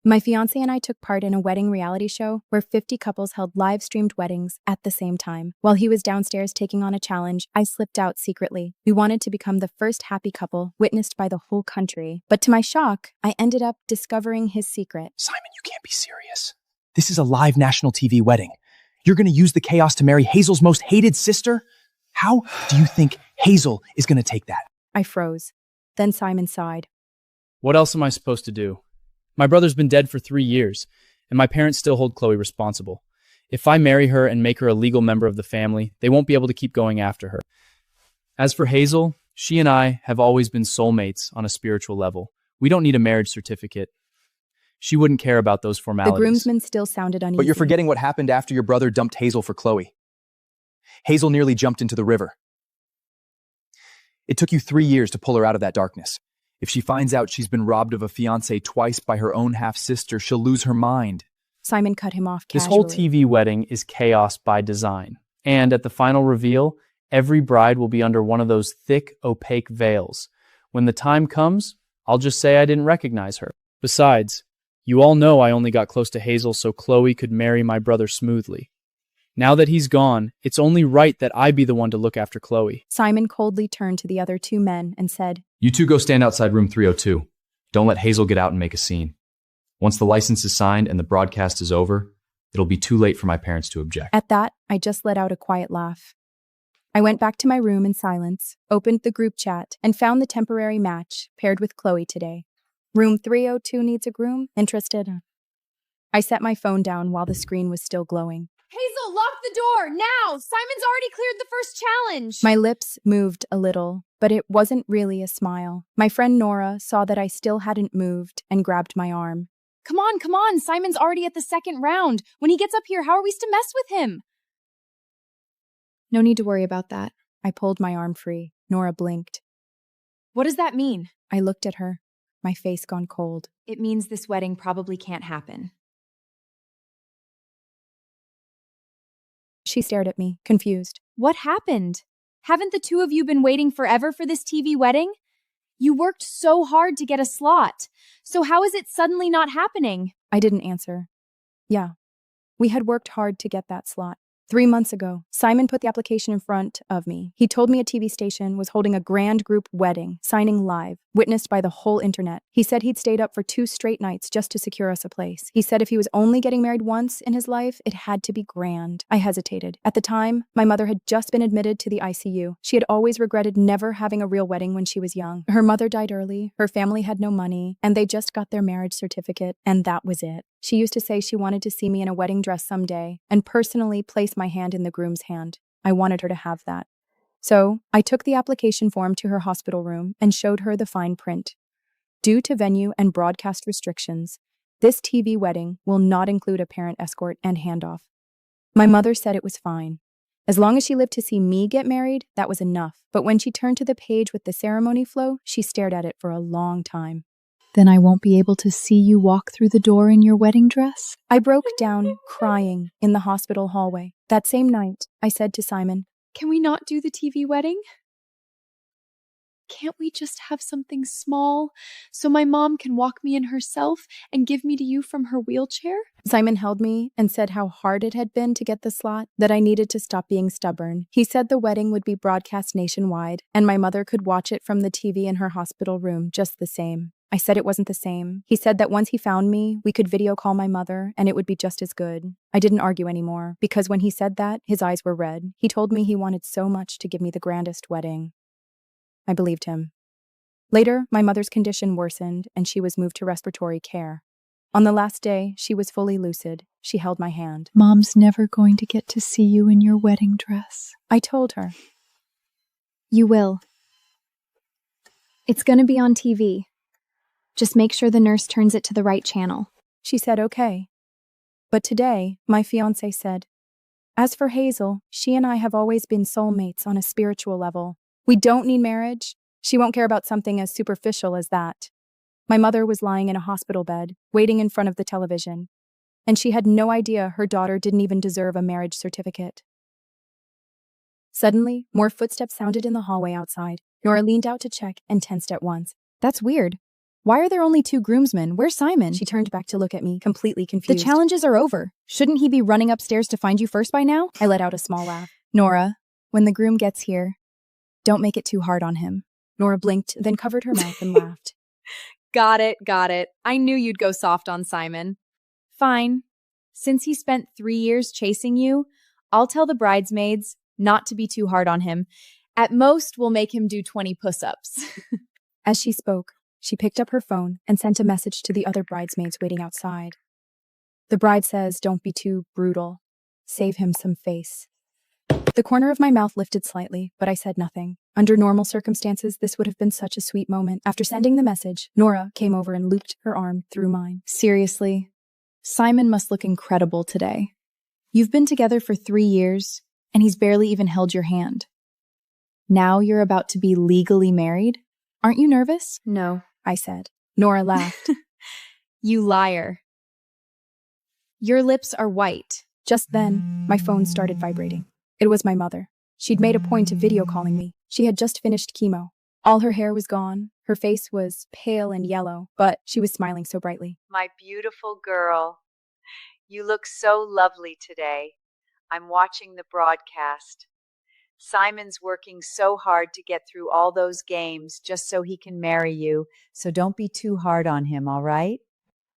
My fiancé and I took part in a wedding reality show where 50 couples held live-streamed weddings at the same time. While he was downstairs taking on a challenge, I slipped out secretly. We wanted to become the first happy couple witnessed by the whole country. But to my shock, I ended up discovering his secret. Simon, you can't be serious. This is a live national TV wedding. You're going to use the chaos to marry Hazel's most hated sister? How do you think Hazel is going to take that? I froze. Then Simon sighed. What else am I supposed to do? My brother's been dead for 3 years, and my parents still hold Chloe responsible. If I marry her and make her a legal member of the family, they won't be able to keep going after her. As for Hazel, she and I have always been soulmates on a spiritual level. We don't need a marriage certificate. She wouldn't care about those formalities. The groomsman still sounded uneasy. But you're forgetting what happened after your brother dumped Hazel for Chloe. Hazel nearly jumped into the river. It took you 3 years to pull her out of that darkness. If she finds out she's been robbed of a fiancé twice by her own half-sister, she'll lose her mind. Simon cut him off casually. This whole TV wedding is chaos by design. And at the final reveal, every bride will be under one of those thick, opaque veils. When the time comes, I'll just say I didn't recognize her. Besides, you all know I only got close to Hazel so Chloe could marry my brother smoothly. Now that he's gone, it's only right that I be the one to look after Chloe. Simon coldly turned to the other two men and said, You two go stand outside room 302. Don't let Hazel get out and make a scene. Once the license is signed and the broadcast is over, it'll be too late for my parents to object. At that, I just let out a quiet laugh. I went back to my room in silence, opened the group chat, and found the temporary match paired with Chloe today. Room 302 needs a groom? Interested? I set my phone down while the screen was still glowing. Hazel, lock the door, now! Simon's already cleared the first challenge! My lips moved a little, but it wasn't really a smile. My friend Nora saw that I still hadn't moved and grabbed my arm. Come on, Simon's already at the second round. When he gets up here, how are we to mess with him? No need to worry about that. I pulled my arm free. Nora blinked. What does that mean? I looked at her, my face gone cold. It means this wedding probably can't happen. She stared at me, confused. What happened? Haven't the two of you been waiting forever for this TV wedding? You worked so hard to get a slot. So how is it suddenly not happening? I didn't answer. Yeah, we had worked hard to get that slot. 3 months ago, Simon put the application in front of me. He told me a TV station was holding a grand group wedding, signing live, witnessed by the whole internet. He said he'd stayed up for 2 straight nights just to secure us a place. He said if he was only getting married once in his life, it had to be grand. I hesitated. At the time, my mother had just been admitted to the ICU. She had always regretted never having a real wedding when she was young. Her mother died early, her family had no money, and they just got their marriage certificate, and that was it. She used to say she wanted to see me in a wedding dress someday and personally place my hand in the groom's hand. I wanted her to have that. So I took the application form to her hospital room and showed her the fine print. Due to venue and broadcast restrictions, this TV wedding will not include a parent escort and handoff. My mother said it was fine. As long as she lived to see me get married, that was enough. But when she turned to the page with the ceremony flow, she stared at it for a long time. Then I won't be able to see you walk through the door in your wedding dress? I broke down, crying, in the hospital hallway. That same night, I said to Simon, Can we not do the TV wedding? Can't we just have something small so my mom can walk me in herself and give me to you from her wheelchair? Simon held me and said how hard it had been to get the slot, that I needed to stop being stubborn. He said the wedding would be broadcast nationwide, and my mother could watch it from the TV in her hospital room just the same. I said it wasn't the same. He said that once he found me, we could video call my mother, and it would be just as good. I didn't argue anymore, because when he said that, his eyes were red. He told me he wanted so much to give me the grandest wedding. I believed him. Later, my mother's condition worsened, and she was moved to respiratory care. On the last day, she was fully lucid. She held my hand. Mom's never going to get to see you in your wedding dress. I told her. You will. It's going to be on TV. Just make sure the nurse turns it to the right channel. She said okay. But today, my fiancé said, as for Hazel, she and I have always been soulmates on a spiritual level. We don't need marriage. She won't care about something as superficial as that. My mother was lying in a hospital bed, waiting in front of the television, and she had no idea her daughter didn't even deserve a marriage certificate. Suddenly, more footsteps sounded in the hallway outside. Nora leaned out to check and tensed at once. That's weird. Why are there only 2 groomsmen? Where's Simon? She turned back to look at me, completely confused. The challenges are over. Shouldn't he be running upstairs to find you first by now? I let out a small laugh. Nora, when the groom gets here, don't make it too hard on him. Nora blinked, then covered her mouth and laughed. Got it. I knew you'd go soft on Simon. Fine. Since he spent 3 years chasing you, I'll tell the bridesmaids not to be too hard on him. At most, we'll make him do 20 push-ups. As she spoke, she picked up her phone and sent a message to the other bridesmaids waiting outside. The bride says, don't be too brutal. Save him some face. The corner of my mouth lifted slightly, but I said nothing. Under normal circumstances, this would have been such a sweet moment. After sending the message, Nora came over and looped her arm through mine. Seriously, Simon must look incredible today. You've been together for 3 years, and he's barely even held your hand. Now you're about to be legally married? Aren't you nervous? No, I said. Nora laughed. you liar. Your lips are white. Just then, my phone started vibrating. It was my mother. She'd made a point of video calling me. She had just finished chemo. All her hair was gone. Her face was pale and yellow, but she was smiling so brightly. My beautiful girl, you look so lovely today. I'm watching the broadcast. Simon's working so hard to get through all those games just so he can marry you, so don't be too hard on him, all right?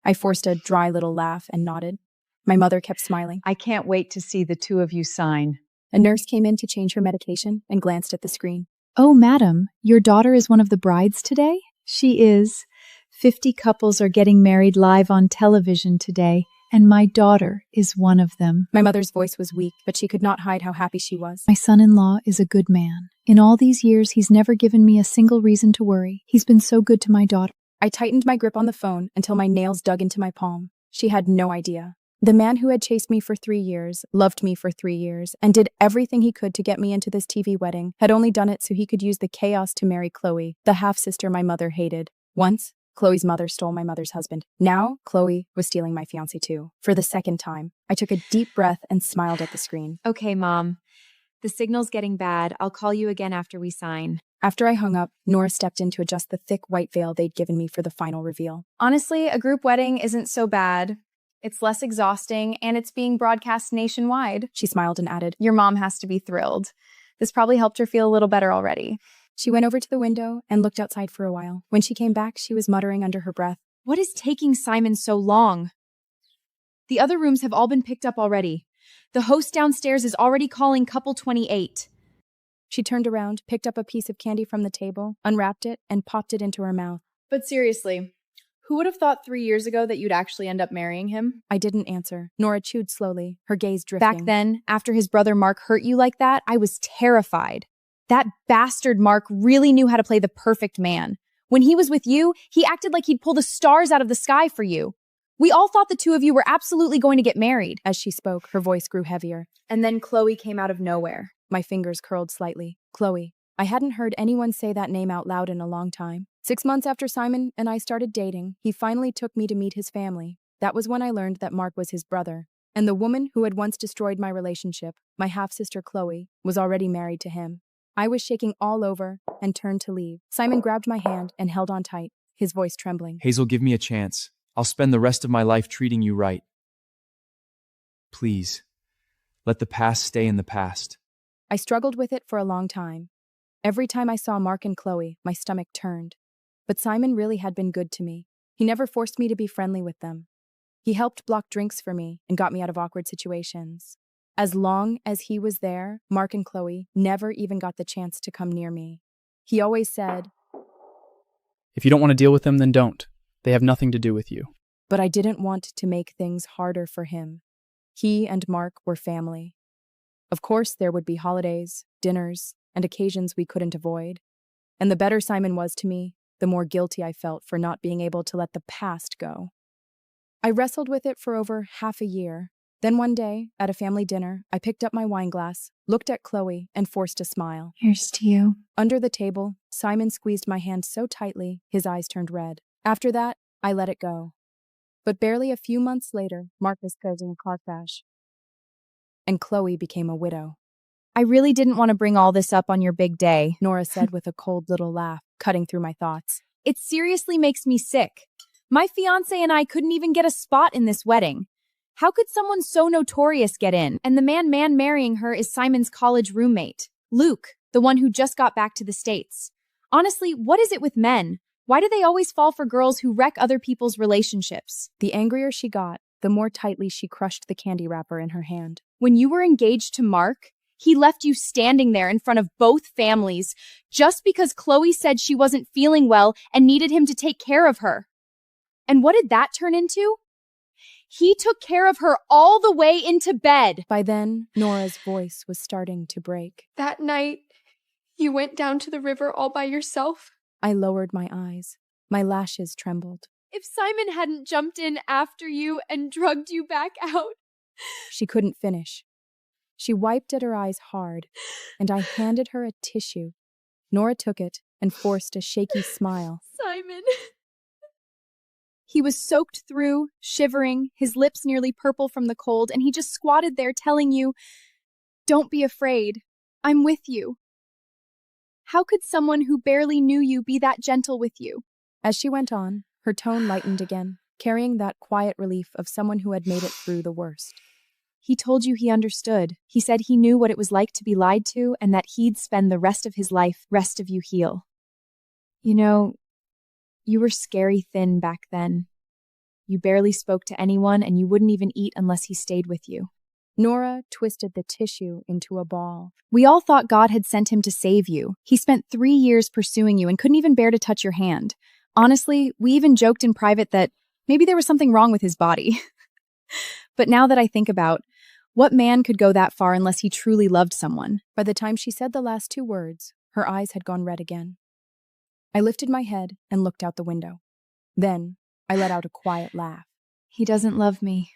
I forced a dry little laugh and nodded. My mother kept smiling. I can't wait to see the 2 of you sign. A nurse came in to change her medication and glanced at the screen. Oh, madam, your daughter is one of the brides today? She is. 50 couples are getting married live on television today, and my daughter is one of them. My mother's voice was weak, but she could not hide how happy she was. My son-in-law is a good man. In all these years, he's never given me a single reason to worry. He's been so good to my daughter. I tightened my grip on the phone until my nails dug into my palm. She had no idea. The man who had chased me for 3 years, loved me for 3 years, and did everything he could to get me into this TV wedding, had only done it so he could use the chaos to marry Chloe, the half-sister my mother hated. Once, Chloe's mother stole my mother's husband. Now, Chloe was stealing my fiancé too. For the second time, I took a deep breath and smiled at the screen. Okay, Mom. The signal's getting bad. I'll call you again after we sign. After I hung up, Nora stepped in to adjust the thick white veil they'd given me for the final reveal. Honestly, a group wedding isn't so bad. It's less exhausting, and it's being broadcast nationwide. She smiled and added, Your mom has to be thrilled. This probably helped her feel a little better already. She went over to the window and looked outside for a while. When she came back, she was muttering under her breath, What is taking Simon so long? The other rooms have all been picked up already. The host downstairs is already calling couple 28. She turned around, picked up a piece of candy from the table, unwrapped it, and popped it into her mouth. But seriously, who would have thought 3 years ago that you'd actually end up marrying him? I didn't answer. Nora chewed slowly, her gaze drifting. Back then, after his brother Mark hurt you like that, I was terrified. That bastard Mark really knew how to play the perfect man. When he was with you, he acted like he'd pull the stars out of the sky for you. We all thought the 2 of you were absolutely going to get married. As she spoke, her voice grew heavier. And then Chloe came out of nowhere. My fingers curled slightly. Chloe. I hadn't heard anyone say that name out loud in a long time. 6 months after Simon and I started dating, he finally took me to meet his family. That was when I learned that Mark was his brother. And the woman who had once destroyed my relationship, my half-sister Chloe, was already married to him. I was shaking all over and turned to leave. Simon grabbed my hand and held on tight, his voice trembling. Hazel, give me a chance. I'll spend the rest of my life treating you right. Please, let the past stay in the past. I struggled with it for a long time. Every time I saw Mark and Chloe, my stomach turned. But Simon really had been good to me. He never forced me to be friendly with them. He helped block drinks for me and got me out of awkward situations. As long as he was there, Mark and Chloe never even got the chance to come near me. He always said, If you don't want to deal with them, then don't. They have nothing to do with you. But I didn't want to make things harder for him. He and Mark were family. Of course, there would be holidays, dinners, and occasions we couldn't avoid. And the better Simon was to me, the more guilty I felt for not being able to let the past go. I wrestled with it for over half a year. Then one day, at a family dinner, I picked up my wine glass, looked at Chloe, and forced a smile. Here's to you. Under the table, Simon squeezed my hand so tightly, his eyes turned red. After that, I let it go. But barely a few months later, Mark was killed in a car crash. And Chloe became a widow. I really didn't want to bring all this up on your big day, Nora said with a cold little laugh, cutting through my thoughts. It seriously makes me sick. My fiancé and I couldn't even get a spot in this wedding. How could someone so notorious get in? And the man marrying her is Simon's college roommate, Luke, the one who just got back to the States. Honestly, what is it with men? Why do they always fall for girls who wreck other people's relationships? The angrier she got, the more tightly she crushed the candy wrapper in her hand. When you were engaged to Mark, he left you standing there in front of both families just because Chloe said she wasn't feeling well and needed him to take care of her. And what did that turn into? He took care of her all the way into bed. By then, Nora's voice was starting to break. That night, you went down to the river all by yourself? I lowered my eyes. My lashes trembled. If Simon hadn't jumped in after you and drugged you back out. She couldn't finish. She wiped at her eyes hard, and I handed her a tissue. Nora took it and forced a shaky smile. Simon. He was soaked through, shivering, his lips nearly purple from the cold, and he just squatted there telling you, "Don't be afraid. I'm with you." How could someone who barely knew you be that gentle with you? As she went on, her tone lightened again, carrying that quiet relief of someone who had made it through the worst. He told you he understood. He said he knew what it was like to be lied to and that he'd spend the rest of his life, rest of you heal. You know, you were scary thin back then. You barely spoke to anyone and you wouldn't even eat unless he stayed with you. Nora twisted the tissue into a ball. We all thought God had sent him to save you. He spent 3 years pursuing you and couldn't even bear to touch your hand. Honestly, we even joked in private that maybe there was something wrong with his body. But now that I think about, what man could go that far unless he truly loved someone? By the time she said the last 2 words, her eyes had gone red again. I lifted my head and looked out the window. Then, I let out a quiet laugh. He doesn't love me.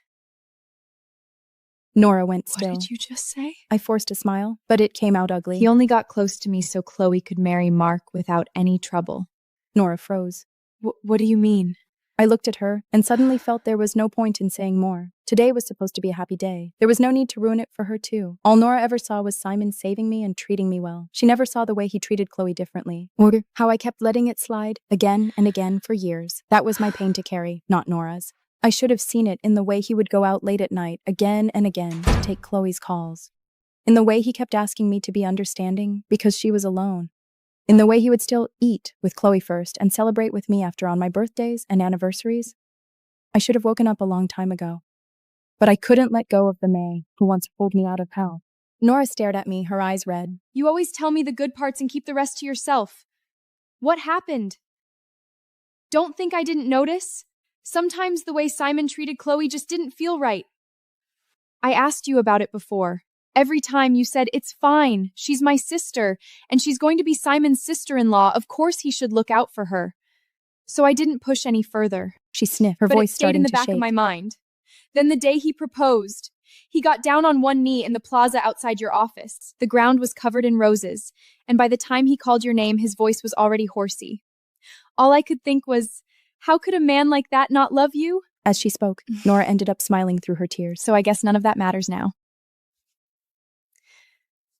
Nora went still. What did you just say? I forced a smile, but it came out ugly. He only got close to me so Chloe could marry Mark without any trouble. Nora froze. What do you mean? I looked at her and suddenly felt there was no point in saying more. Today was supposed to be a happy day. There was no need to ruin it for her too. All Nora ever saw was Simon saving me and treating me well. She never saw the way he treated Chloe differently, or how I kept letting it slide again and again for years. That was my pain to carry, not Nora's. I should have seen it in the way he would go out late at night, again and again, to take Chloe's calls. In the way he kept asking me to be understanding because she was alone. In the way he would still eat with Chloe first and celebrate with me after on my birthdays and anniversaries. I should have woken up a long time ago. But I couldn't let go of the May who once pulled me out of hell. Nora stared at me, her eyes red. You always tell me the good parts and keep the rest to yourself. What happened? Don't think I didn't notice? Sometimes the way Simon treated Chloe just didn't feel right. I asked you about it before. Every time you said, "It's fine, she's my sister, and she's going to be Simon's sister-in-law, of course he should look out for her." So I didn't push any further. She sniffed, her But voice it stayed in starting the to back shake. of my mind. Then the day he proposed, he got down on one knee in the plaza outside your office. The ground was covered in roses, and by the time he called your name, his voice was already horsey. All I could think was, how could a man like that not love you? As she spoke, Nora ended up smiling through her tears. So I guess none of that matters now.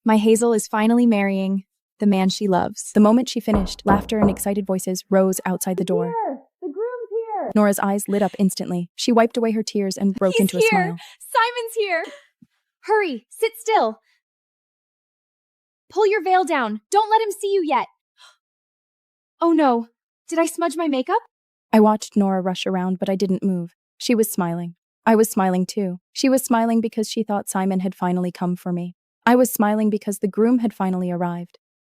My Hazel is finally marrying the man she loves. The moment she finished, laughter and excited voices rose outside the door. Here! The groom's here! Nora's eyes lit up instantly. She wiped away her tears and broke He's into a here! smile. Simon's here! Hurry, sit still. Pull your veil down. Don't let him see you yet. Oh no, did I smudge my makeup? I watched Nora rush around, but I didn't move. She was smiling. I was smiling too. She was smiling because she thought Simon had finally come for me. I was smiling because the groom had finally arrived.